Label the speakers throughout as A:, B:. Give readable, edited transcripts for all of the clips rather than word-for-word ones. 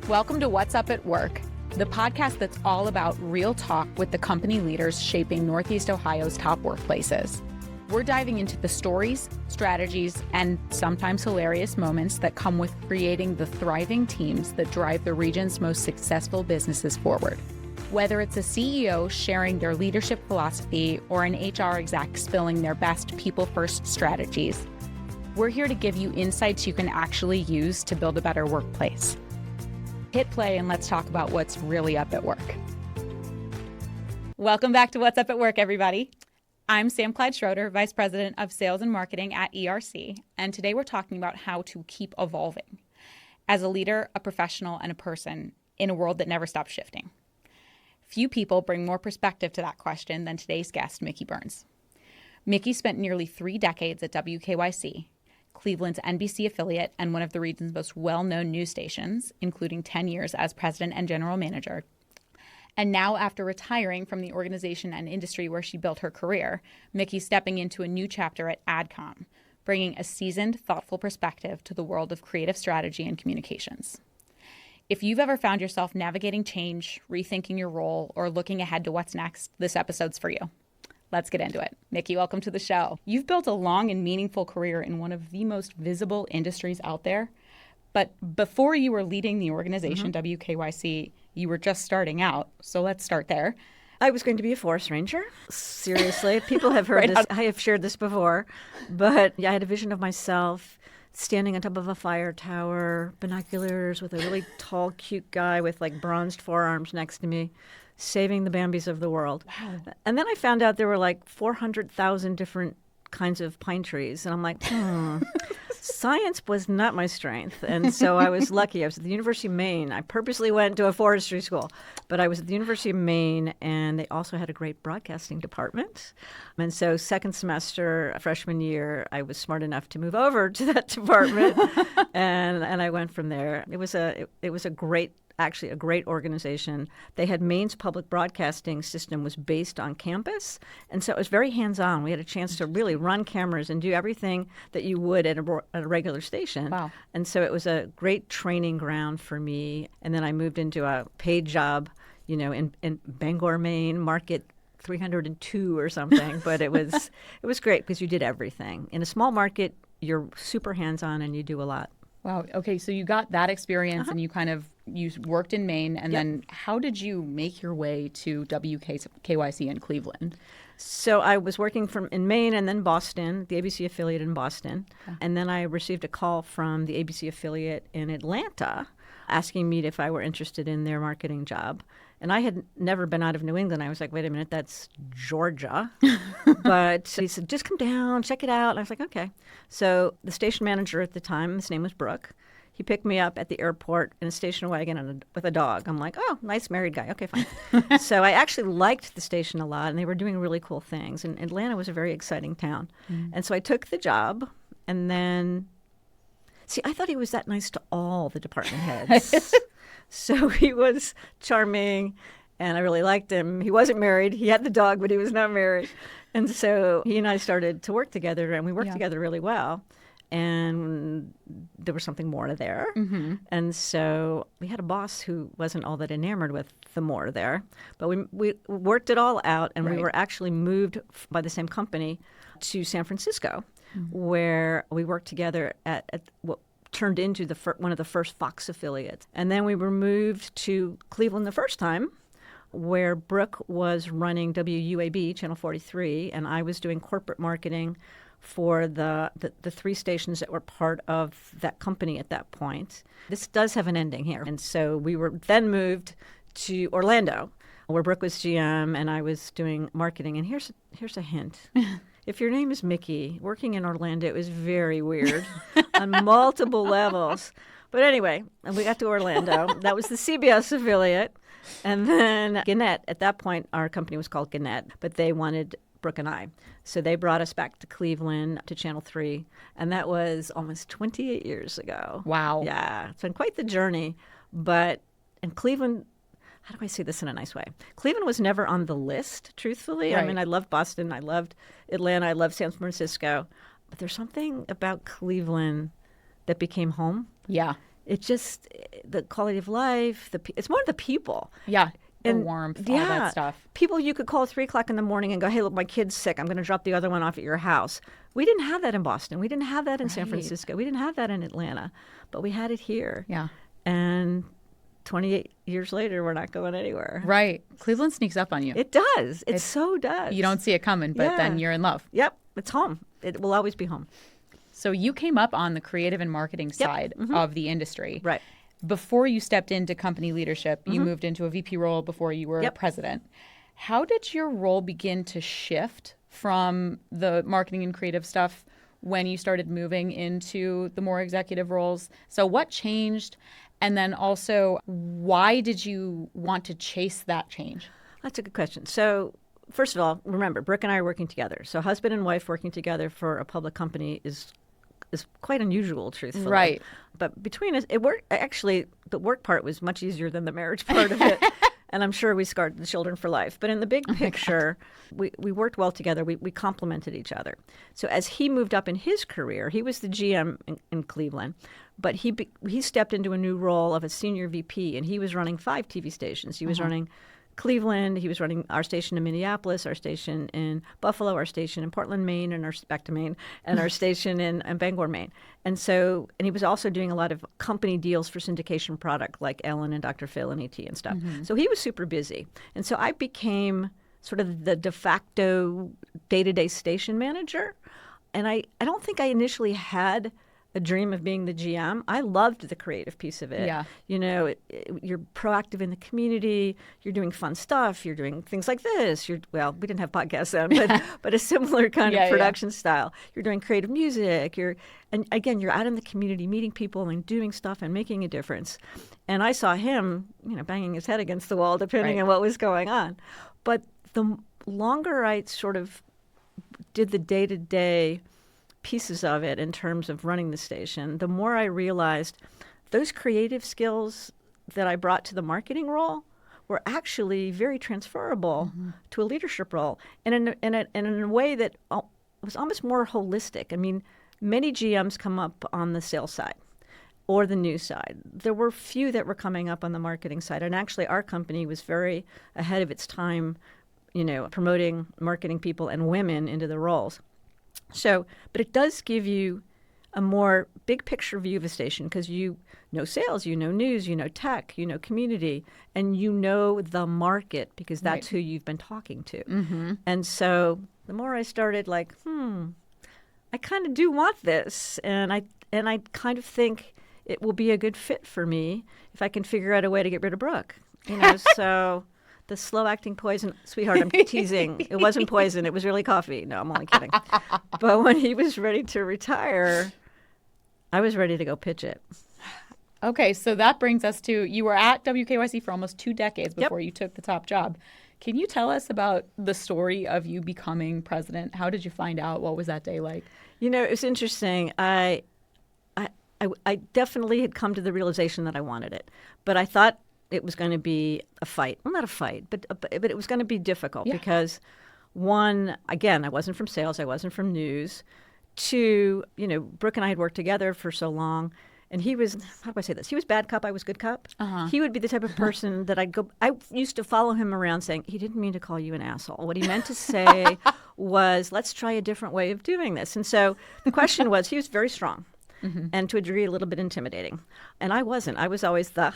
A: Welcome to What's Up at Work, the podcast that's all about real talk with the company leaders shaping Northeast Ohio's top workplaces. We're diving into the stories, strategies, and sometimes hilarious moments that come with creating the thriving teams that drive the region's most successful businesses forward. Whether it's a CEO sharing their leadership philosophy or an HR exec spilling their best people-first strategies, we're here to give you insights you can actually use to build a better workplace. Hit play and let's talk about what's really up at work. Welcome back to What's Up at Work, everybody. I'm Sam Clyde Schroeder, Vice President of Sales and Marketing at ERC, and today we're talking about how to keep evolving as a leader, a professional, and a person in a world that never stops shifting. Few people bring more perspective to that question than today's guest, Micki Byrnes. Micki spent nearly 3 decades at WKYC, Cleveland's NBC affiliate and one of the region's most well-known news stations, including 10 years as president and general manager. And now, after retiring from the organization and industry where she built her career, Micki's stepping into a new chapter at Adcom, bringing a seasoned, thoughtful perspective to the world of creative strategy and communications. If you've ever found yourself navigating change, rethinking your role, or looking ahead to what's next, this episode's for you. Let's get into it. Micki, welcome to the show. You've built a long and meaningful career in one of the most visible industries out there. But before you were leading the organization, WKYC, you were just starting out. So let's start there.
B: I was going to be a forest ranger. Seriously. People have heard this. I have shared this before. But yeah, I had a vision of myself standing on top of a fire tower, binoculars with a really tall, cute guy with like bronzed forearms next to me, saving the Bambis of the world. Wow. And then I found out there were like 400,000 different kinds of pine trees. And I'm like, science was not my strength. And so I was lucky. I was at the University of Maine. I purposely went to a forestry school. But I was at the University of Maine, and they also had a great broadcasting department. And so second semester, freshman year, I was smart enough to move over to that department. and I went from there. It was a great organization. They had Maine's public broadcasting system was based on campus, and so it was very hands-on. We had a chance to really run cameras and do everything that you would at a regular station. Wow. And so it was a great training ground for me. And then I moved into a paid job, in Bangor, Maine, market 302 or something. But it was great because you did everything. In a small market, you're super hands-on and you do a lot.
A: Wow. Okay. So you got that experience and you worked in Maine. And then how did you make your way to WKYC in Cleveland?
B: So I was working in Maine and then Boston, the ABC affiliate in Boston. Okay. And then I received a call from the ABC affiliate in Atlanta asking me if I were interested in their marketing job. And I had never been out of New England. I was like, wait a minute, that's Georgia. But he said, just come down, check it out. And I was like, okay. So the station manager at the time, his name was Brooke. He picked me up at the airport in a station wagon with a dog. I'm like, oh, nice married guy. Okay, fine. So I actually liked the station a lot, and they were doing really cool things. And Atlanta was a very exciting town. And so I took the job, and then, I thought he was that nice to all the department heads. So he was charming, and I really liked him. He wasn't married. He had the dog, but he was not married. And so he and I started to work together, and we worked together really well. And there was something more there. Mm-hmm. And so we had a boss who wasn't all that enamored with the more there. But we worked it all out, and we were actually moved by the same company to San Francisco, where we worked together at what turned into one of the first Fox affiliates. And then we were moved to Cleveland the first time, where Brooke was running WUAB, Channel 43, and I was doing corporate marketing for the 3 stations that were part of that company at that point. This does have an ending here. And so we were then moved to Orlando, where Brooke was GM and I was doing marketing. And here's a hint. If your name is Micki, working in Orlando is very weird on multiple levels. But anyway, we got to Orlando. That was the CBS affiliate. And then Gannett, at that point, our company was called Gannett, but they wanted Brooke and I. So they brought us back to Cleveland, to Channel 3, and that was almost 28 years ago.
A: Wow.
B: Yeah, it's been quite the journey. But in Cleveland, how do I say this in a nice way? Cleveland was never on the list, truthfully. Right. I mean, I loved Boston, I loved Atlanta, I loved San Francisco. But there's something about Cleveland that became home.
A: Yeah.
B: it just, the quality of life, it's more the people.
A: Yeah. The
B: And
A: warmth, all that stuff.
B: People you could call at 3:00 in the morning and go, hey, look, my kid's sick. I'm going to drop the other one off at your house. We didn't have that in Boston. We didn't have that in San Francisco. We didn't have that in Atlanta. But we had it here.
A: Yeah.
B: And 28 years later, we're not going anywhere.
A: Right. Cleveland sneaks up on you.
B: It does. It so does.
A: You don't see it coming, but then you're in love.
B: Yep. It's home. It will always be home.
A: So you came up on the creative and marketing side of the industry.
B: Right.
A: Before you stepped into company leadership, you moved into a VP role before you were president. How did your role begin to shift from the marketing and creative stuff when you started moving into the more executive roles? So what changed? And then also, why did you want to chase that change?
B: That's a good question. So first of all, remember, Brooke and I are working together. So husband and wife working together for a public company is quite unusual, truthfully.
A: Right.
B: But between us, it worked. Actually, the work part was much easier than the marriage part of it. And I'm sure we scarred the children for life. But in the big picture, we worked well together. We complemented each other. So as he moved up in his career, he was the GM in Cleveland, but he stepped into a new role of a senior VP, and he was running 5 TV stations. He was running Cleveland. He was running our station in Minneapolis, our station in Buffalo, our station in Portland, Maine, and back to Maine, and our station in Bangor, Maine. And he was also doing a lot of company deals for syndication product like Ellen and Dr. Phil and ET and stuff. So he was super busy. And so I became sort of the de facto day-to-day station manager. And I don't think I initially had a dream of being the GM. I loved the creative piece of it.
A: Yeah.
B: You know, you're proactive in the community. You're doing fun stuff. You're doing things like this. We didn't have podcasts then, but a similar kind of production style. You're doing creative music. And again, you're out in the community meeting people and doing stuff and making a difference. And I saw him, banging his head against the wall depending on what was going on. But the longer I sort of did the day-to-day pieces of it in terms of running the station, the more I realized those creative skills that I brought to the marketing role were actually very transferable to a leadership role, and in a way that was almost more holistic. I mean, many GMs come up on the sales side or the news side. There were few that were coming up on the marketing side, and actually our company was very ahead of its time, promoting marketing people and women into the roles. So, but it does give you a more big picture view of a station because you know sales, you know news, you know tech, you know community, and you know the market because that's who you've been talking to. And so the more I started like, I kind of do want this, and I kind of think it will be a good fit for me if I can figure out a way to get rid of Brooke. So the slow-acting poison, sweetheart, I'm teasing. It wasn't poison. It was really coffee. No, I'm only kidding. But when he was ready to retire, I was ready to go pitch it.
A: Okay, so that brings us to, you were at WKYC for almost 2 decades before you took the top job. Can you tell us about the story of you becoming president? How did you find out? What was that day like?
B: It was interesting. I definitely had come to the realization that I wanted it, but I thought it was going to be a fight. Well, not a fight, but it was going to be difficult because, one, again, I wasn't from sales. I wasn't from news. 2, Brooke and I had worked together for so long, and he was, how do I say this? He was bad cop. I was good cop. He would be the type of person that I used to follow him around saying, he didn't mean to call you an asshole. What he meant to say was, let's try a different way of doing this. And so the question was, he was very strong. And to a degree, a little bit intimidating. And I wasn't. I was always the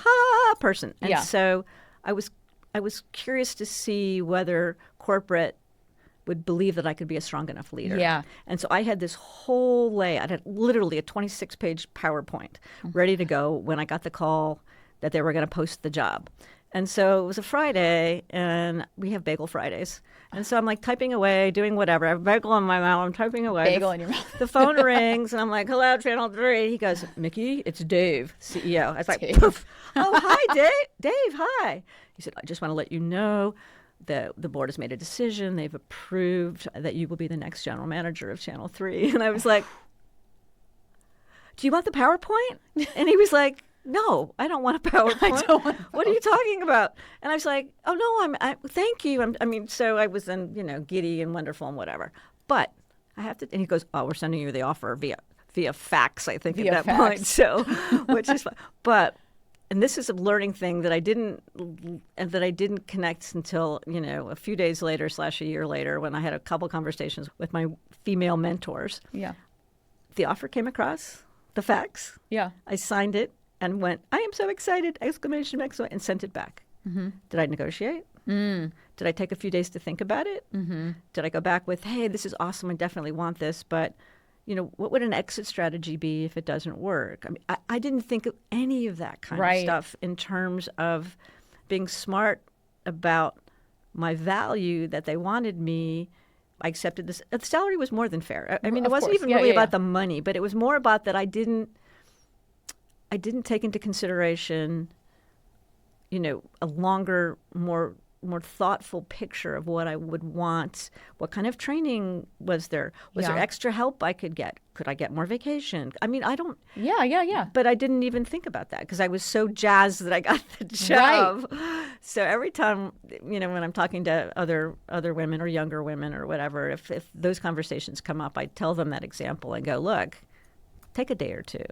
B: person. And so I was curious to see whether corporate would believe that I could be a strong enough leader.
A: Yeah.
B: And so I had this whole layout. I had literally a 26-page PowerPoint ready to go when I got the call that they were going to post the job. And so it was a Friday, and we have Bagel Fridays. And so I'm like typing away, doing whatever. I have a bagel in my mouth. I'm typing away.
A: Bagel in your mouth.
B: The phone rings, and I'm like, hello, Channel 3. He goes, Micki, it's Dave, CEO. I was like,
A: Dave.
B: poof. Oh, hi, Dave. Dave, hi. He said, I just want to let you know that the board has made a decision. They've approved that you will be the next general manager of Channel 3. And I was like, do you want the PowerPoint? And he was like, no, I don't want a PowerPoint. What are you talking about? And I was like, oh, no, thank you. So I was then, giddy and wonderful and whatever. But I have to, and he goes, oh, we're sending you the offer via via fax, I think,
A: Via
B: at that
A: fax.
B: point. So, which is fun. But, and this is a learning thing that I didn't connect until, a few days later / a year later when I had a couple conversations with my female mentors.
A: Yeah.
B: The offer came across, the fax.
A: Yeah.
B: I signed it and went, I am so excited, ! And sent it back.
A: Mm-hmm.
B: Did I negotiate? Did I take a few days to think about it?
A: Mm-hmm.
B: Did I go back with, hey, this is awesome, I definitely want this, but what would an exit strategy be if it doesn't work? I mean, I didn't think of any of that kind of stuff in terms of being smart about my value that they wanted me. I accepted this. The salary was more than fair. I mean, it wasn't even really about the money, but it was more about that I didn't take into consideration, a longer, more thoughtful picture of what I would want. What kind of training was there? Was there extra help I could get? Could I get more vacation? I mean, I don't.
A: Yeah.
B: But I didn't even think about that because I was so jazzed that I got the job. Right. So every time, when I'm talking to other women or younger women or whatever, if those conversations come up, I tell them that example and go, look, take a day or two,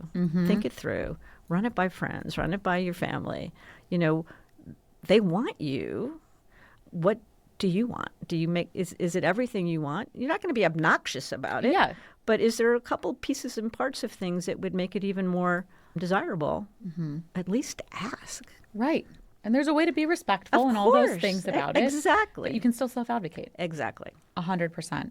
B: think it through, run it by friends, run it by your family. They want you. What do you want? Do you make is it everything you want? You're not going to be obnoxious about it.
A: Yeah.
B: But is there a couple pieces and parts of things that would make it even more desirable? At least ask.
A: Right. And there's a way to be respectful and all those things about it.
B: Exactly.
A: But you can still self-advocate.
B: Exactly.
A: 100%.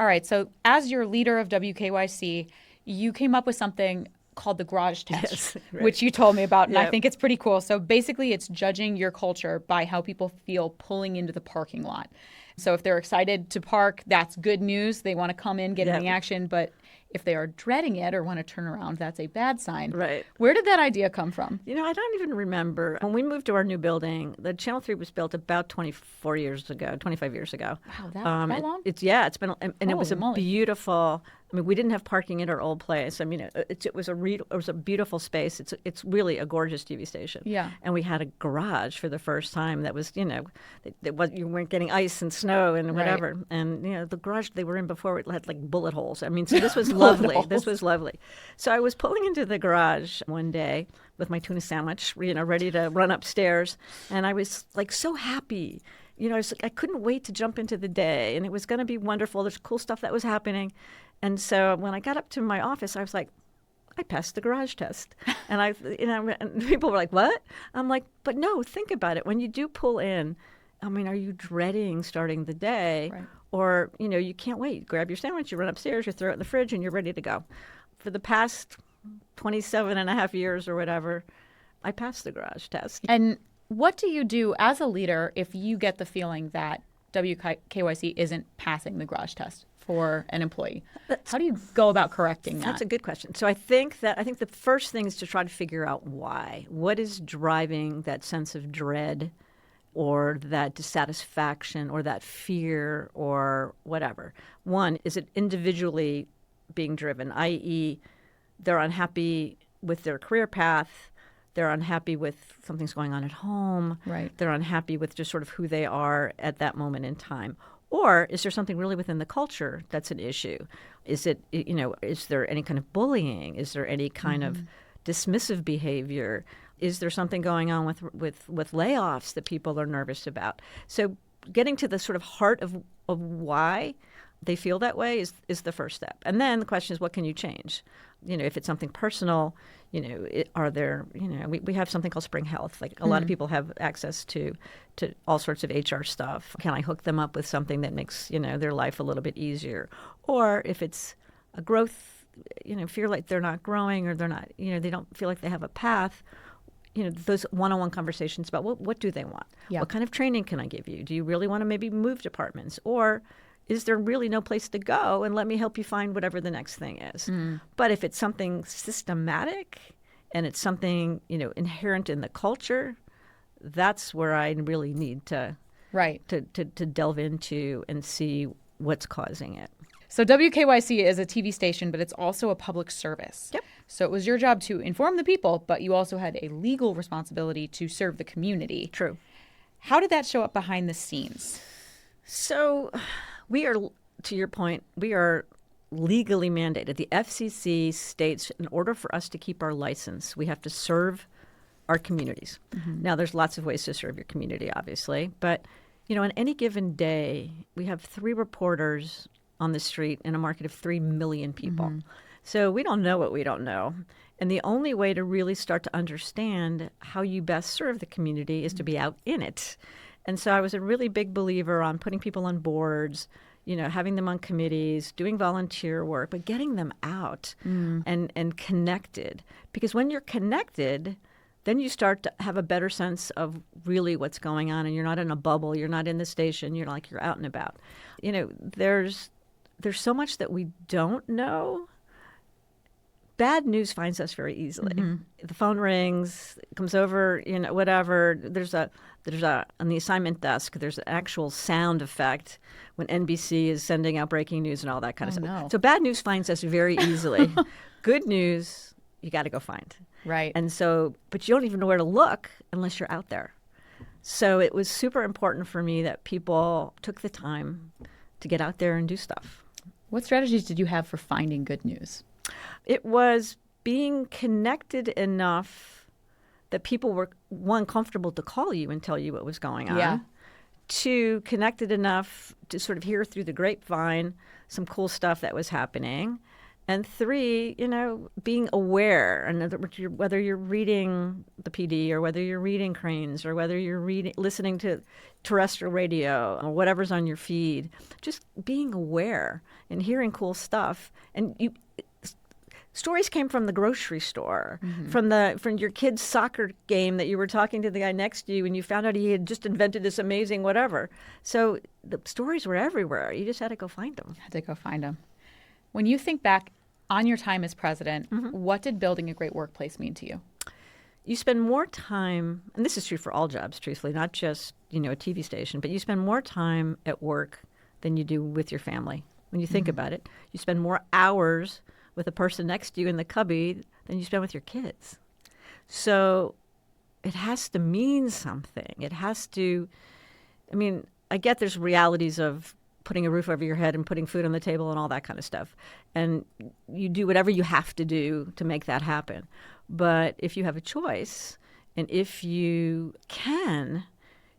A: All right. So as your leader of WKYC, you came up with something called the garage test, which you told me about, and I think it's pretty cool. So basically, it's judging your culture by how people feel pulling into the parking lot. So if they're excited to park, that's good news. They want to come in, get in the action. But if they are dreading it or want to turn around, that's a bad sign.
B: Right.
A: Where did that idea come from?
B: I don't even remember. When we moved to our new building, the Channel 3 was built about 25 years ago.
A: Wow, that long?
B: It's been, and it was a beautiful. I mean, we didn't have parking at our old place. I mean, it was a beautiful space. It's really a gorgeous TV station.
A: Yeah.
B: And we had a garage for the first time that was, you weren't getting ice and snow and whatever. Right. And the garage they were in before it had like bullet holes. I mean, so this was lovely. This was lovely. So I was pulling into the garage one day with my tuna sandwich, ready to run upstairs, and I was like so happy. I couldn't wait to jump into the day, and it was going to be wonderful. There's cool stuff that was happening. And so when I got up to my office, I was like, I passed the garage test. And and people were like, what? I'm like, but no, think about it. When you do pull in, I mean, are you dreading starting the day?
A: Right.
B: Or, you can't wait. You grab your sandwich, you run upstairs, you throw it in the fridge, and you're ready to go. For the past 27 and a half years or whatever, I passed the garage test.
A: And what do you do as a leader if you get the feeling that WKYC isn't passing the garage test for an employee? How do you go about correcting that?
B: That's a good question. So I think the first thing is to try to figure out why. What is driving that sense of dread or that dissatisfaction or that fear or whatever? One, is it individually being driven, i.e., they're unhappy with their career path, they're unhappy with something's going on at home,
A: right?
B: They're unhappy with just sort of who they are at that moment in time. Or is there something really within the culture that's an issue? Is it, is there any kind of bullying? Is there any kind of dismissive behavior? Is there something going on with layoffs that people are nervous about? So getting to the sort of heart of why they feel that way is the first step. And then the question is, what can you change? If it's something personal, are there, we have something called Spring Health. Like a lot of people have access to all sorts of HR stuff. Can I hook them up with something that makes, their life a little bit easier? Or if it's a growth, feel like they're not growing or they're not, they don't feel like they have a path, those one-on-one conversations about what do they want?
A: Yeah.
B: What kind of training can I give you? Do you really want to maybe move departments? Or is there really no place to go? And let me help you find whatever the next thing is. But if it's something systematic and it's something, inherent in the culture, that's where I really need to delve into and see what's causing it.
A: So WKYC is a TV station, but it's also a public service.
B: Yep.
A: So it was your job to inform the people, but you also had a legal responsibility to serve the community.
B: True.
A: How did that show up behind the scenes?
B: So we are, to your point, we are legally mandated. The FCC states in order for us to keep our license, we have to serve our communities. Now, there's lots of ways to serve your community, obviously. But, on any given day, we have 3 reporters on the street in a market of 3 million people. So we don't know what we don't know. And the only way to really start to understand how you best serve the community is to be out in it. And so I was a really big believer on putting people on boards, having them on committees, doing volunteer work, but getting them out and connected. Because when you're connected, then you start to have a better sense of really what's going on, and you're not in a bubble, you're not in the station, you're out and about. There's so much that we don't know. Bad news finds us very easily. The phone rings, comes over, whatever. There's on the assignment desk, there's an actual sound effect when NBC is sending out breaking news and all that kind of stuff.
A: No.
B: So bad news finds us very easily. Good news, you got to go find.
A: Right.
B: And so, but you don't even know where to look unless you're out there. So it was super important for me that people took the time to get out there and do stuff.
A: What strategies did you have for finding good news?
B: It was being connected enough that people were, 1, comfortable to call you and tell you what was going on.
A: Yeah.
B: 2, connected enough to sort of hear through the grapevine some cool stuff that was happening. And 3, being aware, in other words, whether you're reading the PD or whether you're reading Cranes or whether you're listening to terrestrial radio or whatever's on your feed, just being aware and hearing cool stuff. And stories came from the grocery store, from your kid's soccer game that you were talking to the guy next to you and you found out he had just invented this amazing whatever. So the stories were everywhere. You just had to go find them.
A: When you think back on your time as president, what did building a great workplace mean to you?
B: You spend more time, and this is true for all jobs, truthfully, not just, a TV station, but you spend more time at work than you do with your family. When you think about it, you spend more hours with a person next to you in the cubby than you spend with your kids. So it has to mean something. It has to, I get there's realities of putting a roof over your head and putting food on the table and all that kind of stuff. And you do whatever you have to do to make that happen. But if you have a choice and if you can,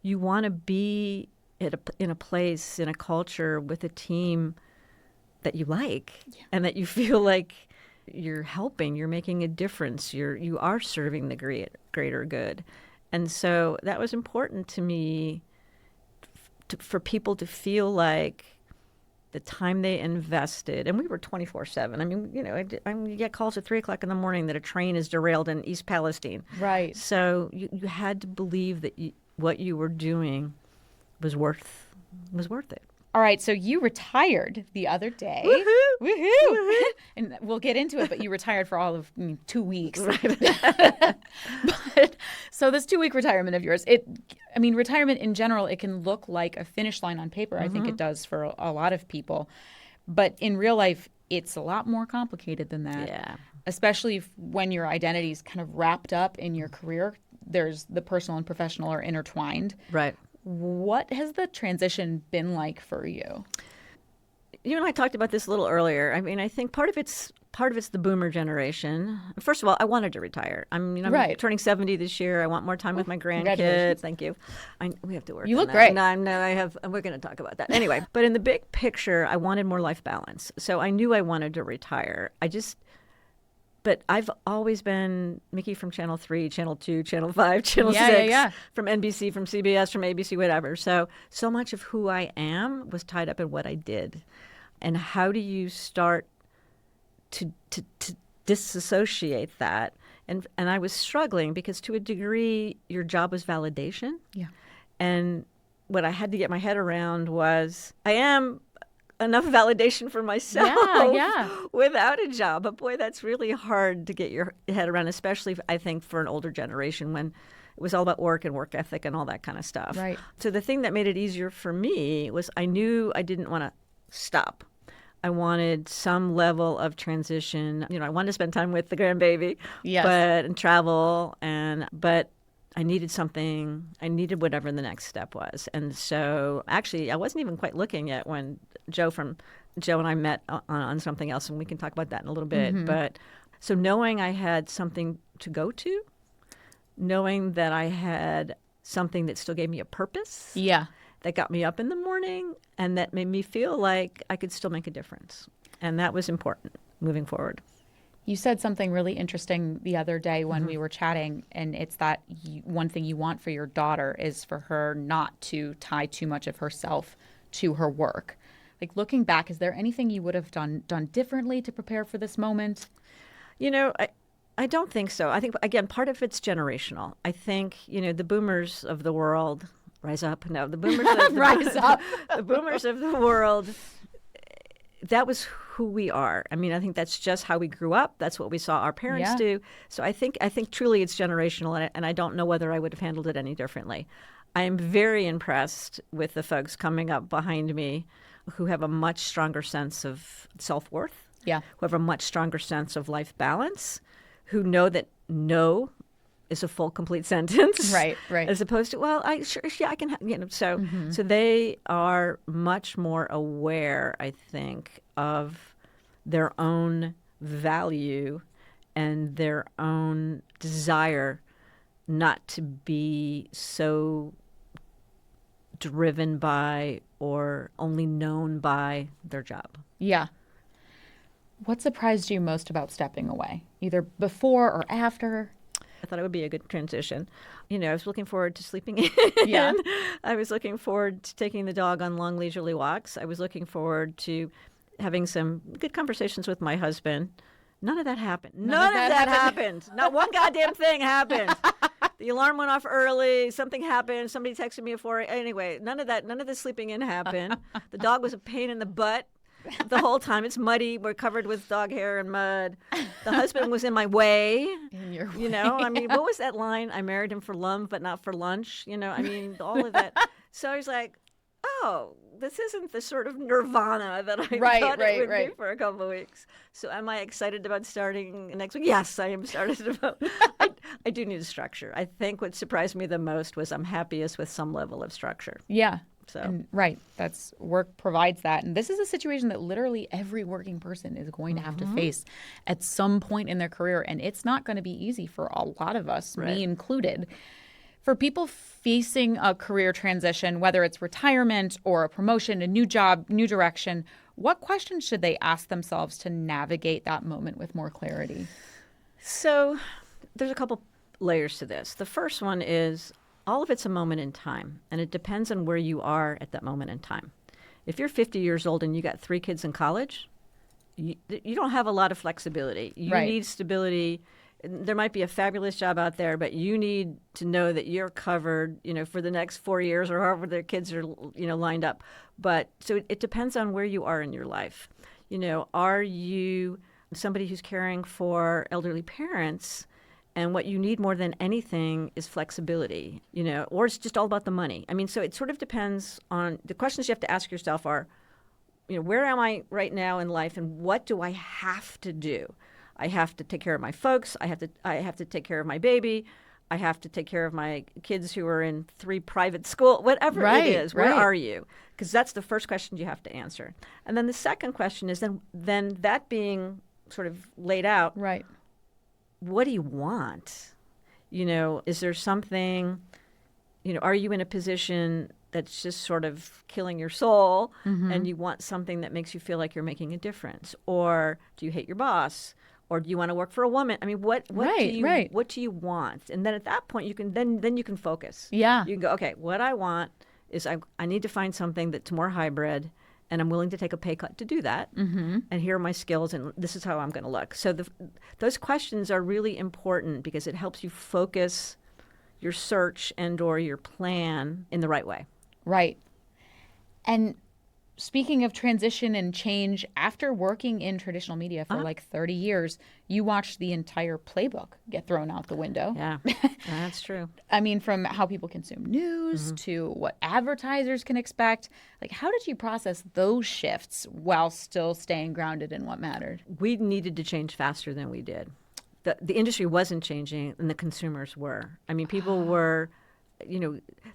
B: you want to be in a place, in a culture with a team that you like and that you feel like you're helping, you're making a difference, you are serving the greater good. And so that was important to me for people to feel like the time they invested, and we were 24/7. You get calls at 3:00 in the morning that a train is derailed in East Palestine.
A: Right.
B: So you had to believe that what you were doing was worth it.
A: All right, so you retired the other day.
B: Woohoo!
A: Woohoo! And we'll get into it, but you retired for all of 2 weeks.
B: Right.
A: But so this 2-week retirement of yours, retirement in general, it can look like a finish line on paper. I think it does for a lot of people. But in real life, it's a lot more complicated than that.
B: Yeah.
A: Especially when your identity is kind of wrapped up in your career. There's the personal and professional are intertwined.
B: Right.
A: What has the transition been like for you?
B: You and I talked about this a little earlier. I think part of it's the boomer generation. First of all, I wanted to retire. I'm turning 70 this year. I want more time with my grandkids. Thank you. We have to work.
A: You
B: on
A: look
B: that.
A: great.
B: No, I have. We're going to talk about that anyway. But in the big picture, I wanted more life balance. So I knew I wanted to retire. But I've always been Micki from Channel 3, Channel 2, Channel 5, Channel 6, from NBC, from CBS, from ABC, whatever. So much of who I am was tied up in what I did. And how do you start to disassociate that? And I was struggling because to a degree, your job was validation.
A: Yeah.
B: And what I had to get my head around was I am enough validation for myself without a job. But boy, that's really hard to get your head around, especially I think for an older generation when it was all about work and work ethic and all that kind of stuff.
A: Right.
B: So the thing that made it easier for me was I knew I didn't want to stop. I wanted some level of transition. I wanted to spend time with the grandbaby, and travel, but I needed something. I needed whatever the next step was. And so actually, I wasn't even quite looking yet when Joe from Joe and I met on something else, and we can talk about that in a little bit. But so knowing I had something to go to, knowing that I had something that still gave me a purpose, that got me up in the morning, and that made me feel like I could still make a difference. And that was important moving forward.
A: You said something really interesting the other day when we were chatting, and it's that one thing you want for your daughter is for her not to tie too much of herself to her work. Like, looking back, is there anything you would have done differently to prepare for this moment?
B: I don't think so. I think, again, part of it's generational. I think, the boomers of the world, rise up. No, the boomers of
A: Rise up.
B: The boomers of the world, that was who we are. I mean, I think that's just how we grew up. That's what we saw our parents do. So I think truly it's generational, and I don't know whether I would have handled it any differently. I am very impressed with the folks coming up behind me who have a much stronger sense of self-worth, who have a much stronger sense of life balance, who know that no is a full, complete sentence.
A: Right.
B: As opposed to, well, I can, so they are much more aware, I think, of their own value and their own desire not to be so driven by or only known by their job.
A: Yeah. What surprised you most about stepping away, either before or after?
B: I thought it would be a good transition. I was looking forward to sleeping in.
A: Yeah.
B: I was looking forward to taking the dog on long leisurely walks. I was looking forward to having some good conversations with my husband. None of that happened. None of that happened. Not one goddamn thing happened. The alarm went off early. Something happened. Somebody texted me at 4 a.m. Anyway, none of the sleeping in happened. The dog was a pain in the butt the whole time. It's muddy. We're covered with dog hair and mud. The husband was in my way.
A: In your way.
B: I mean, what was that line? I married him for love, but not for lunch. I mean, all of that. So I was like, oh, this isn't the sort of nirvana that I thought it would be for a couple of weeks. So am I excited about starting next week? Yes, I am excited about I do need a structure. I think what surprised me the most was I'm happiest with some level of structure.
A: Yeah.
B: So
A: And, that's work provides that. And this is a situation that literally every working person is going to have to face at some point in their career. And it's not going to be easy for a lot of us, me included. For people facing a career transition, whether it's retirement or a promotion, a new job, new direction, what questions should they ask themselves to navigate that moment with more clarity?
B: So there's a couple layers to this. The first one is all of it's a moment in time, and it depends on where you are at that moment in time. If you're 50 years old and you got 3 kids in college, you don't have a lot of flexibility. You need stability. There might be a fabulous job out there, but you need to know that you're covered, for the next 4 years or however their kids are, lined up. But so it depends on where you are in your life. Are you somebody who's caring for elderly parents, and what you need more than anything is flexibility, or it's just all about the money. I mean, so it sort of depends on the questions you have to ask yourself are, where am I right now in life, and what do I have to do? I have to take care of my folks. I have to take care of my baby. I have to take care of my kids who are in 3 private schools. Whatever it is, where are you? Because that's the first question you have to answer. And then the second question is then that being sort of laid out.
A: Right.
B: What do you want? Is there something? Are you in a position that's just sort of killing your soul, and you want something that makes you feel like you're making a difference, or do you hate your boss? Or do you want to work for a woman? I mean, what do you want? And then at that point, you can then you can focus.
A: Yeah.
B: You can go, okay, what I want is I need to find something that's more hybrid, and I'm willing to take a pay cut to do that. And here are my skills, and this is how I'm going to look. So those questions are really important because it helps you focus your search and or your plan in the right way.
A: Right. And speaking of transition and change, after working in traditional media for like 30 years, you watched the entire playbook get thrown out the window.
B: Yeah, that's true.
A: I mean, from how people consume news to what advertisers can expect. Like, how did you process those shifts while still staying grounded in what mattered?
B: We needed to change faster than we did. The industry wasn't changing, and the consumers were. I mean, people were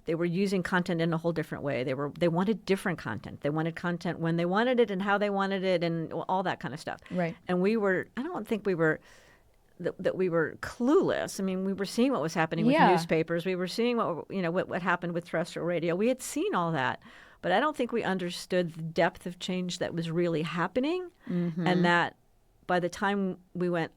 B: they were using content in a whole different way. They wanted different content. They wanted content when they wanted it and how they wanted it and all that kind of stuff.
A: Right.
B: And I don't think we were that we were clueless. I mean, we were seeing what was happening with newspapers. We were seeing what happened with terrestrial radio. We had seen all that, but I don't think we understood the depth of change that was really happening, and that by the time we went,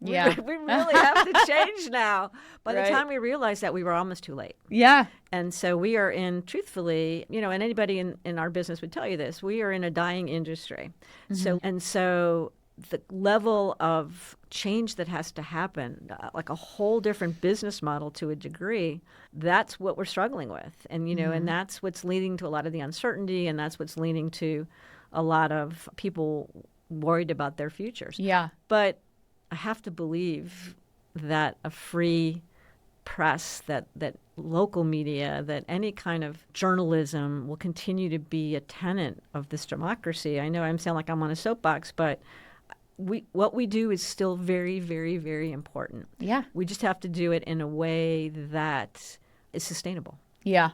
B: we really have to change now. By the time we realized that, we were almost too late.
A: Yeah.
B: And so we are truthfully, and anybody in our business would tell you this, we are in a dying industry. So the level of change that has to happen, like a whole different business model to a degree, that's what we're struggling with. And, and that's what's leading to a lot of the uncertainty, and that's what's leading to a lot of people worried about their futures.
A: Yeah.
B: But I have to believe that a free press, that local media, that any kind of journalism will continue to be a tenet of this democracy. I know I sound like I'm on a soapbox, but what we do is still very, very, very important.
A: Yeah.
B: We just have to do it in a way that is sustainable.
A: Yeah.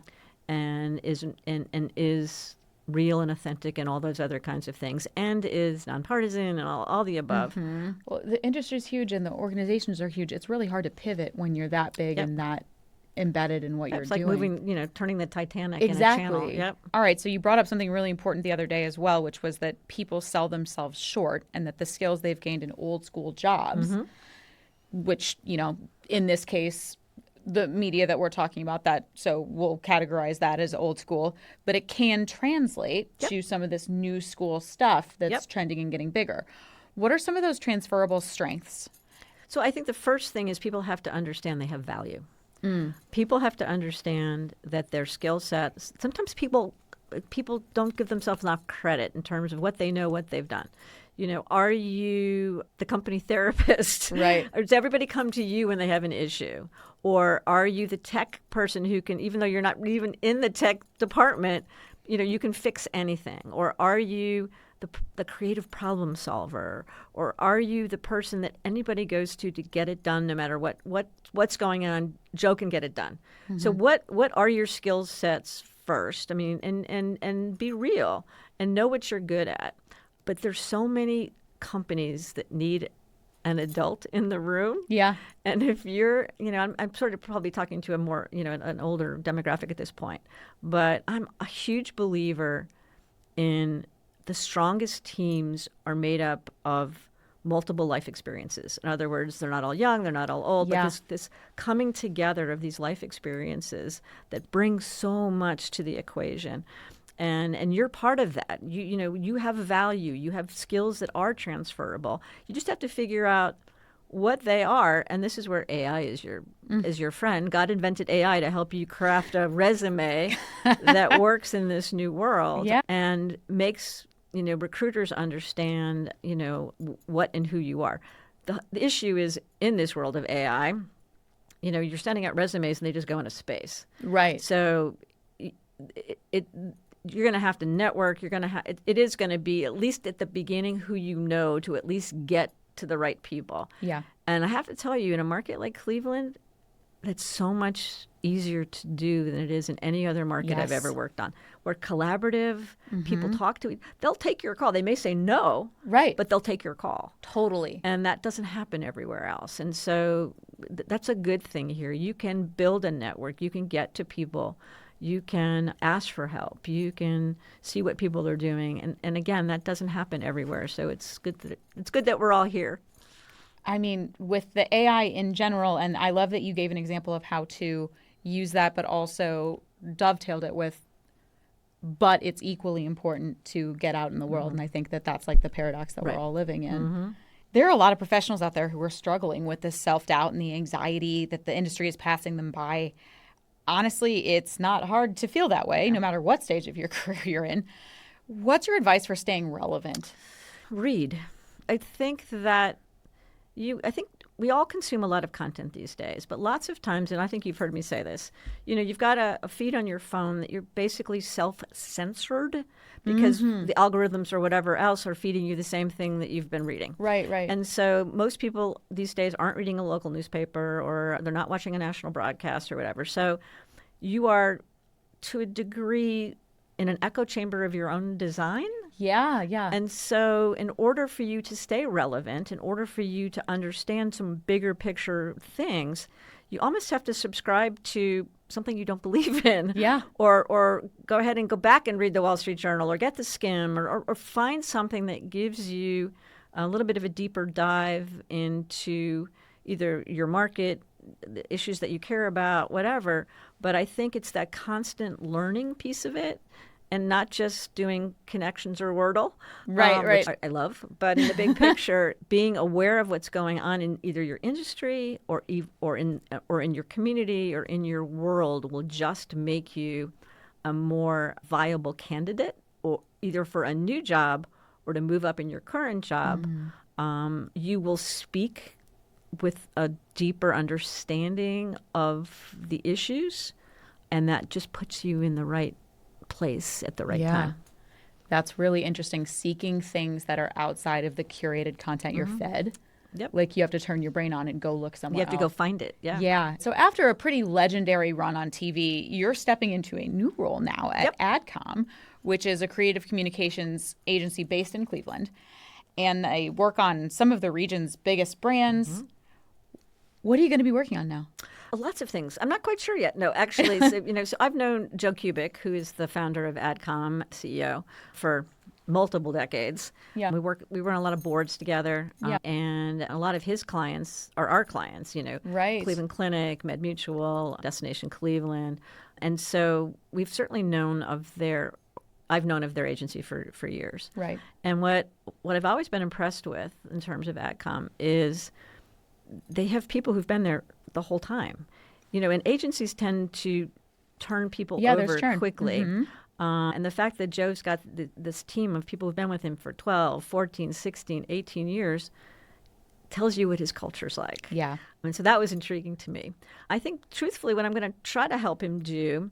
B: And is real and authentic and all those other kinds of things, and is nonpartisan and all the above.
A: Well, the industry's huge and the organizations are huge. It's really hard to pivot when you're that big and that embedded in what you're doing.
B: It's like moving, turning the Titanic in a channel. Yep.
A: All right, so you brought up something really important the other day as well, which was that people sell themselves short and that the skills they've gained in old school jobs, which, in this case, the media that we're talking about, so we'll categorize that as old school, but it can translate to some of this new school stuff that's trending and getting bigger. What are some of those transferable strengths?
B: So I think the first thing is people have to understand they have value. People have to understand that their skill sets, sometimes people don't give themselves enough credit in terms of what they know, what they've done. Are you the company therapist?
A: Right.
B: Or does everybody come to you when they have an issue? Or are you the tech person who can, even though you're not even in the tech department, you can fix anything? Or are you the creative problem solver? Or are you the person that anybody goes to get it done no matter what's going on? Joe can get it done. So what are your skill sets first? I mean, and be real and know what you're good at. But there's so many companies that need an adult in the room.
A: Yeah. And
B: if you're, I'm sort of probably talking to a more, an older demographic at this point, but I'm a huge believer in the strongest teams are made up of multiple life experiences. In other words, they're not all young, they're not all old, but this coming together of these life experiences that brings so much to the equation. And you're part of that. You have value. You have skills that are transferable. You just have to figure out what they are. And this is where AI is your friend. God invented AI to help you craft a resume that works in this new world and makes recruiters understand what and who you are. The issue is in this world of AI, you're sending out resumes and they just go into space.
A: Right.
B: So you're going to have to network. You're going to it is going to be, at least at the beginning, who you know to at least get to the right people.
A: Yeah.
B: And I have to tell you, in a market like Cleveland, that's so much easier to do than it is in any other market I've ever worked on. We're collaborative. People talk to each. They'll take your call. They may say no,
A: right,
B: but they'll take your call.
A: Totally.
B: And that doesn't happen everywhere else. And so that's a good thing here. You can build a network. You can get to people. You can ask for help. You can see what people are doing. And again, that doesn't happen everywhere. So it's good that we're all here.
A: I mean, with the AI in general, and I love that you gave an example of how to use that, but also dovetailed it with, but it's equally important to get out in the world. And I think that that's like the paradox that we're all living in. There are a lot of professionals out there who are struggling with this self-doubt and the anxiety that the industry is passing them by. Honestly, it's not hard to feel that way, no matter what stage of your career you're in. What's your advice for staying relevant?
B: Read. I think we all consume a lot of content these days, but lots of times, and I think you've heard me say this, you've got a feed on your phone that you're basically self-censored because the algorithms or whatever else are feeding you the same thing that you've been reading.
A: Right.
B: And so most people these days aren't reading a local newspaper, or they're not watching a national broadcast or whatever. So you are, to a degree, in an echo chamber of your own design.
A: Yeah.
B: And so in order for you to stay relevant, in order for you to understand some bigger picture things, you almost have to subscribe to something you don't believe in.
A: Yeah.
B: Or go ahead and go back and read the Wall Street Journal, or get the Skim, or find something that gives you a little bit of a deeper dive into either your market, the issues that you care about, whatever. But I think it's that constant learning piece of it, and not just doing connections or Wordle,
A: Right.
B: which I love, but in the big picture, being aware of what's going on in either your industry or in your community or in your world will just make you a more viable candidate, or either for a new job or to move up in your current job. You will speak with a deeper understanding of the issues, and that just puts you in the right place at the right time.
A: That's really interesting. Seeking things that are outside of the curated content you're fed.
B: Yep.
A: Like you have to turn your brain on and go look somewhere
B: You have to go
A: else.
B: find it.
A: Yeah. So after a pretty legendary run on TV, you're stepping into a new role now at Adcom, which is a creative communications agency based in Cleveland. And they work on some of the region's biggest brands. What are you going to be working on now?
B: Lots of things. I'm not quite sure yet. No, actually, so I've known Joe Kubik, who is the founder of Adcom, CEO, for multiple decades.
A: Yeah.
B: We run a lot of boards together,
A: Yeah.
B: and a lot of his clients are our clients.
A: Right.
B: Cleveland Clinic, MedMutual, Destination Cleveland, and so we've certainly known of their. I've known of their agency for years.
A: Right.
B: And what I've always been impressed with in terms of Adcom is they have people who've been there the whole time. And agencies tend to turn people over quickly. And the fact that Joe's got this team of people who've been with him for 12, 14, 16, 18 years tells you what his culture's like.
A: Yeah.
B: And so that was intriguing to me. I think, truthfully, what I'm going to try to help him do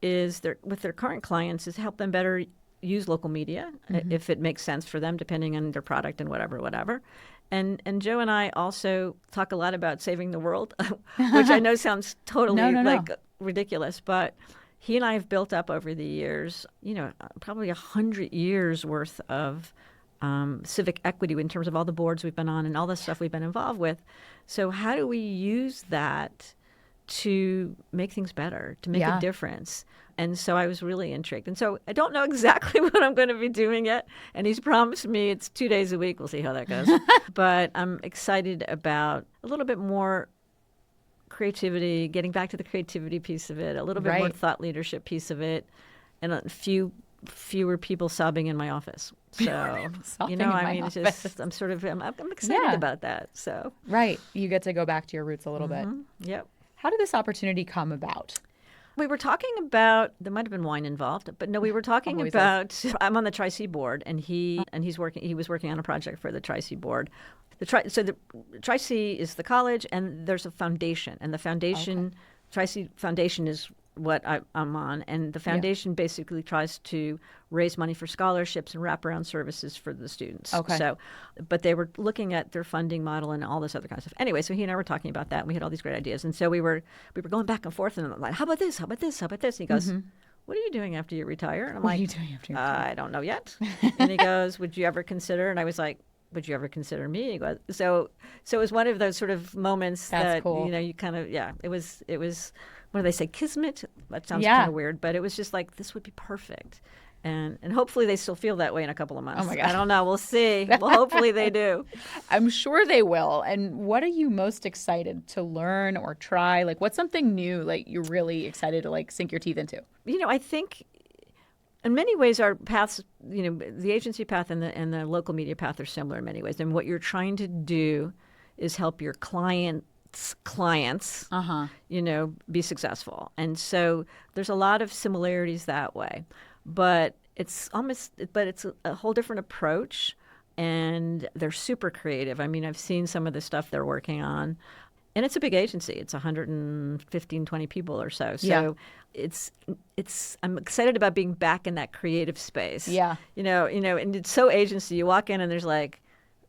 B: is, with their current clients, is help them better use local media, if it makes sense for them, depending on their product and whatever. And Joe and I also talk a lot about saving the world, which I know sounds totally
A: No.
B: ridiculous, but he and I have built up over the years, probably 100 years worth of civic equity in terms of all the boards we've been on and all the stuff we've been involved with. So how do we use that to make things better, to make a difference? And so I was really intrigued. And so I don't know exactly what I'm going to be doing yet. And he's promised me it's 2 days a week. We'll see how that goes. But I'm excited about a little bit more creativity, getting back to the creativity piece of it, a little bit more thought leadership piece of it, and a fewer people sobbing in my office. So, it's just, I'm excited about that. So,
A: right. You get to go back to your roots a little bit.
B: Yep.
A: How did this opportunity come about?
B: We were talking about, there might have been wine involved, but no, we were talking about, I'm on the Tri-C board, and he was working on a project for the Tri-C board. So the Tri-C is the college, and there's a foundation, and the foundation, Tri-C Foundation is what I'm on, and the foundation basically tries to raise money for scholarships and wraparound services for the students.
A: Okay.
B: So, but they were looking at their funding model and all this other kind of stuff. Anyway, so he and I were talking about that, and we had all these great ideas, and so we were going back and forth, and I'm like, how about this? How about this? How about this? And he goes, what are you doing after you retire? And I'm
A: What
B: like,
A: are you doing after you retire?
B: I don't know yet. And he goes, would you ever consider? And I was like, would you ever consider me? He goes, so it was one of those sort of moments that
A: cool.
B: you kind of it was. What do they say? Kismet? That sounds kind of weird, but it was just like, this would be perfect. And hopefully they still feel that way in a couple of months.
A: Oh my God.
B: I don't know. We'll see. Well, hopefully they do.
A: I'm sure they will. And what are you most excited to learn or try? Like, what's something new, like, you're really excited to, like, sink your teeth into?
B: I think in many ways our paths, the agency path and the local media path are similar in many ways. And what you're trying to do is help your clients, be successful. And so there's a lot of similarities that way. But it's a whole different approach and they're super creative. I mean, I've seen some of the stuff they're working on. And it's a big agency. It's 115, 20 people or so. So it's I'm excited about being back in that creative space.
A: Yeah.
B: And it's so agency. You walk in and there's like,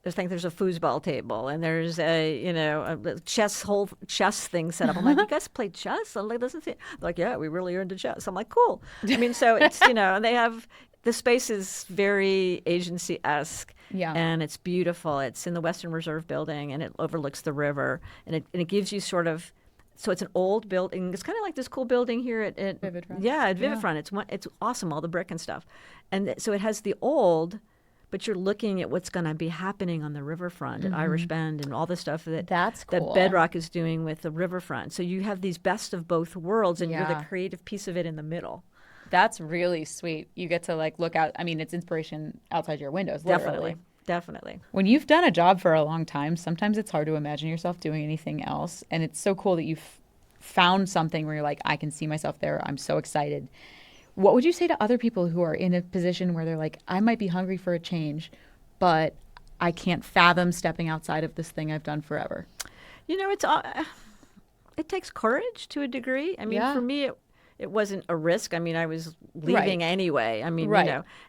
B: there's a foosball table and there's a chess thing set up. I'm like, you guys play chess? I'm like, listen to it. They're like, yeah, we really are into chess. I'm like, cool. I mean, so it's, and they have, the space is very agency-esque.
A: Yeah.
B: And it's beautiful. It's in the Western Reserve building and it overlooks the river. And it gives you sort of, so it's an old building. It's kind of like this cool building here at
A: Vividfront.
B: Yeah, at Vividfront. It's awesome, all the brick and stuff. And so it has the old, but you're looking at what's going to be happening on the riverfront at Irish Bend and all the stuff
A: That's cool.
B: that Bedrock is doing with the riverfront. So you have these best of both worlds and you're the creative piece of it in the middle.
A: That's really sweet. You get to like look out. I mean, it's inspiration outside your windows. Literally.
B: Definitely.
A: When you've done a job for a long time, sometimes it's hard to imagine yourself doing anything else. And it's so cool that you've found something where you're like, I can see myself there. I'm so excited. What would you say to other people who are in a position where they're like, I might be hungry for a change, but I can't fathom stepping outside of this thing I've done forever?
B: It takes courage to a degree. I mean, for me, it wasn't a risk. I mean, I was leaving anyway. I mean,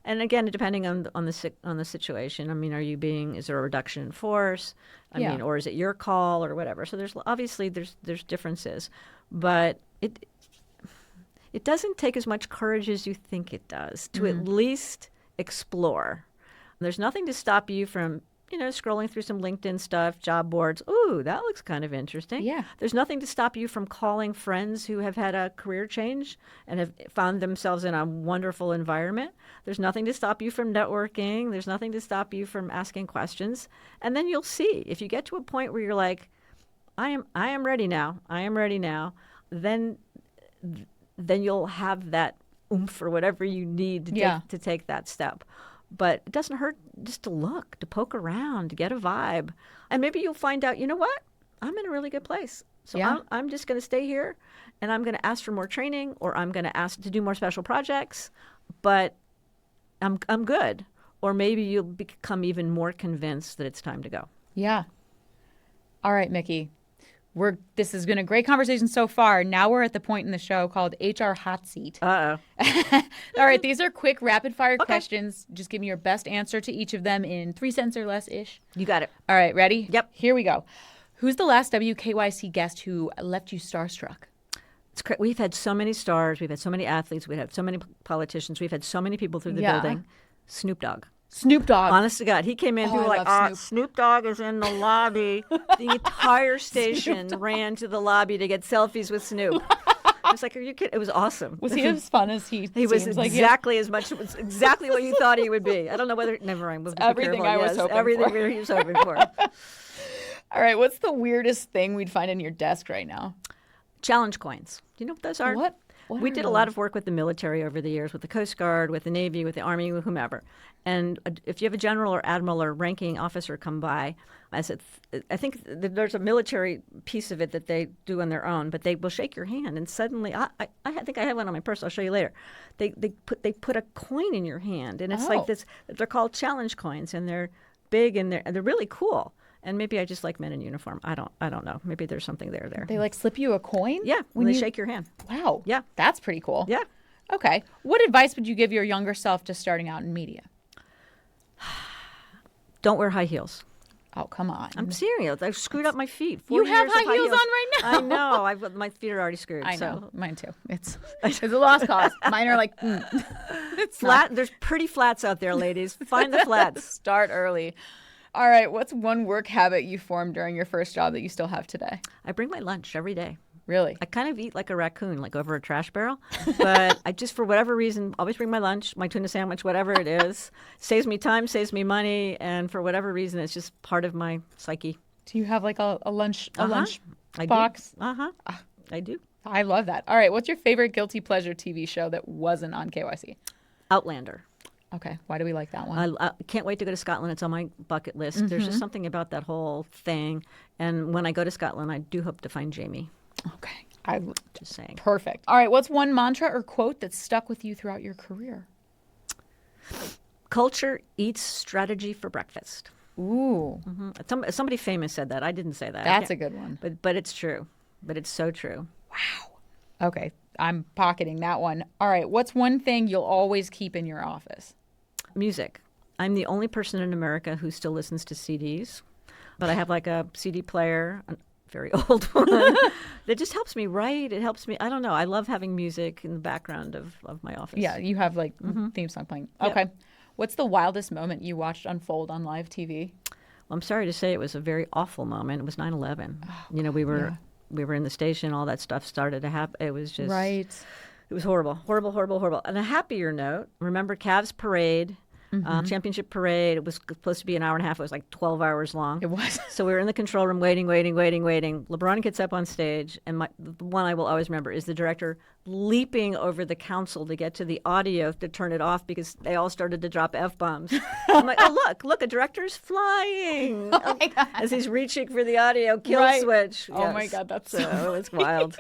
B: and again, depending on the situation. I mean, is there a reduction in force? I mean, or is it your call or whatever? So there's obviously differences, but it doesn't take as much courage as you think it does to at least explore. There's nothing to stop you from scrolling through some LinkedIn stuff, job boards. Ooh, that looks kind of interesting.
A: Yeah.
B: There's nothing to stop you from calling friends who have had a career change and have found themselves in a wonderful environment. There's nothing to stop you from networking. There's nothing to stop you from asking questions. And then you'll see. If you get to a point where you're like, I am ready now. I am ready now. Then you'll have that oomph or whatever you need to take that step. But it doesn't hurt just to look, to poke around, to get a vibe. And maybe you'll find out, you know what? I'm in a really good place. So I'm just going to stay here and I'm going to ask for more training or I'm going to ask to do more special projects, but I'm good. Or maybe you'll become even more convinced that it's time to go.
A: Yeah. All right, Micki. This has been a great conversation so far. Now we're at the point in the show called HR Hot Seat.
B: Uh-oh.
A: All right, these are quick rapid-fire questions. Just give me your best answer to each of them in 3 sentences or less-ish.
B: You got it.
A: All right, ready?
B: Yep.
A: Here we go. Who's the last WKYC guest who left you starstruck?
B: We've had so many stars. We've had so many athletes. We've had so many politicians. We've had so many people through the building. Snoop Dogg.
A: Snoop Dogg.
B: Honest to God. He came in, people were like, Snoop Dogg is in the lobby. The entire station ran to the lobby to get selfies with Snoop. I was like, are you kidding? It was awesome.
A: Was he as fun as he
B: was exactly as much. It was exactly what you thought he would be. I don't know whether, never mind.
A: Everything I was hoping for.
B: Everything he was hoping for.
A: All right. What's the weirdest thing we'd find in your desk right now?
B: Challenge coins. Do you know what those are?
A: What
B: we did a lot of work with the military over the years, with the Coast Guard, with the Navy, with the Army, with whomever. And if you have a general or admiral or ranking officer come by, I think there's a military piece of it that they do on their own, but they will shake your hand, and suddenly, I think I have one on my purse. I'll show you later. They put a coin in your hand, and it's like this. They're called challenge coins, and they're big and they're really cool. And maybe I just like men in uniform. I don't know. Maybe there's something there.
A: They like slip you a coin?
B: Yeah, when they shake your hand.
A: Wow.
B: Yeah.
A: That's pretty cool.
B: Yeah.
A: Okay. What advice would you give your younger self just starting out in media?
B: Don't wear high heels.
A: Oh, come on.
B: I'm serious. I've screwed up my feet.
A: You have high heels on right now.
B: I know. My feet are already screwed.
A: I know. Mine too. It's a lost cause. Mine are like,
B: it's flat. There's pretty flats out there, ladies. Find the flats.
A: Start early. All right. What's one work habit you formed during your first job that you still have today?
B: I bring my lunch every day.
A: Really?
B: I kind of eat like a raccoon, like over a trash barrel. But I just, for whatever reason, always bring my lunch, my tuna sandwich, whatever it is. Saves me time, saves me money. And for whatever reason, it's just part of my psyche.
A: Do you have like a lunch
B: I
A: box?
B: Do. I do.
A: I love that. All right. What's your favorite guilty pleasure TV show that wasn't on KYC?
B: Outlander.
A: Okay. Why do we like that one?
B: I can't wait to go to Scotland. It's on my bucket list. Mm-hmm. There's just something about that whole thing. And when I go to Scotland, I do hope to find Jamie.
A: Okay. I'm
B: just saying.
A: Perfect. All right. What's one mantra or quote that stuck with you throughout your career?
B: Culture eats strategy for breakfast.
A: Ooh.
B: Somebody famous said that. I didn't say that.
A: That's a good one.
B: But it's true. But it's so true.
A: Wow. Okay. I'm pocketing that one. All right. What's one thing you'll always keep in your office?
B: Music. I'm the only person in America who still listens to CDs, but I have like a CD player, a very old one, that just helps me write. It helps me. I don't know. I love having music in the background of my office.
A: Yeah. You have like theme song playing. Okay.
B: Yep.
A: What's the wildest moment you watched unfold on live TV?
B: Well, I'm sorry to say it was a very awful moment. It was 9/11. We were in the station. All that stuff started to happen. It was just
A: right.
B: It was horrible, horrible, horrible, horrible. On a happier note, remember Cavs parade, championship parade. It was supposed to be an hour and a half. It was like 12 hours long.
A: It was.
B: So we were in the control room waiting. LeBron gets up on stage, and the one I will always remember is the director leaping over the console to get to the audio to turn it off because they all started to drop F-bombs. I'm like, oh, look, a director's flying.
A: Oh my God.
B: As he's reaching for the audio kill switch.
A: Oh my God, that's
B: so it was wild.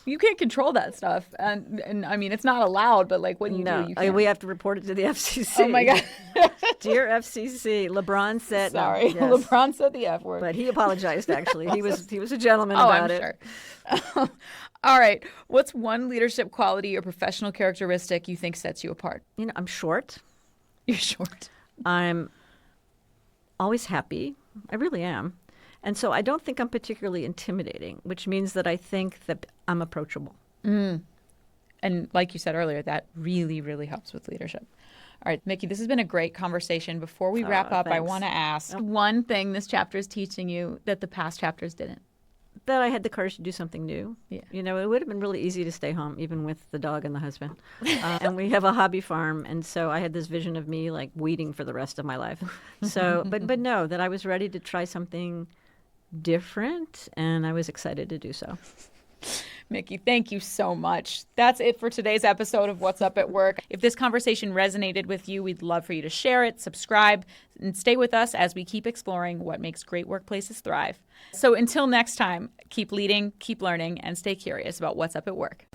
A: You can't control that stuff. And I mean, it's not allowed, but like, what do you do? You can't.
B: We have to report it to the FCC.
A: Oh my God.
B: Dear FCC, LeBron said.
A: Sorry,
B: yes.
A: LeBron said the F word.
B: But he apologized, actually. He was a gentleman about it.
A: Sure. All right. What's one leadership quality or professional characteristic you think sets you apart?
B: I'm short.
A: You're short.
B: I'm always happy. I really am. And so I don't think I'm particularly intimidating, which means that I think that I'm approachable.
A: And like you said earlier, that really, really helps with leadership. All right, Micki, this has been a great conversation. Before we wrap up,
B: thanks.
A: I want to ask one thing this chapter is teaching you that the past chapters didn't.
B: That I had the courage to do something new.
A: Yeah.
B: It would have been really easy to stay home, even with the dog and the husband. And we have a hobby farm, and so I had this vision of me like weeding for the rest of my life. So, but no, that I was ready to try something different, and I was excited to do so.
A: Micki, thank you so much. That's it for today's episode of What's Up at Work. If this conversation resonated with you, we'd love for you to share it, subscribe, and stay with us as we keep exploring what makes great workplaces thrive. So until next time, keep leading, keep learning, and stay curious about what's up at work.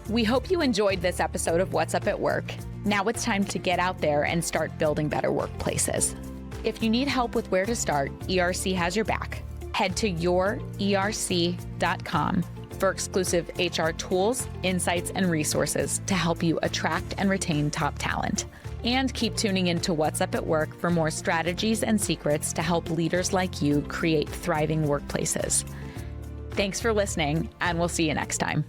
A: We hope you enjoyed this episode of What's Up at Work. Now it's time to get out there and start building better workplaces. If you need help with where to start, ERC has your back. Head to yourerc.com for exclusive HR tools, insights, and resources to help you attract and retain top talent. And keep tuning into What's Up at Work for more strategies and secrets to help leaders like you create thriving workplaces. Thanks for listening, and we'll see you next time.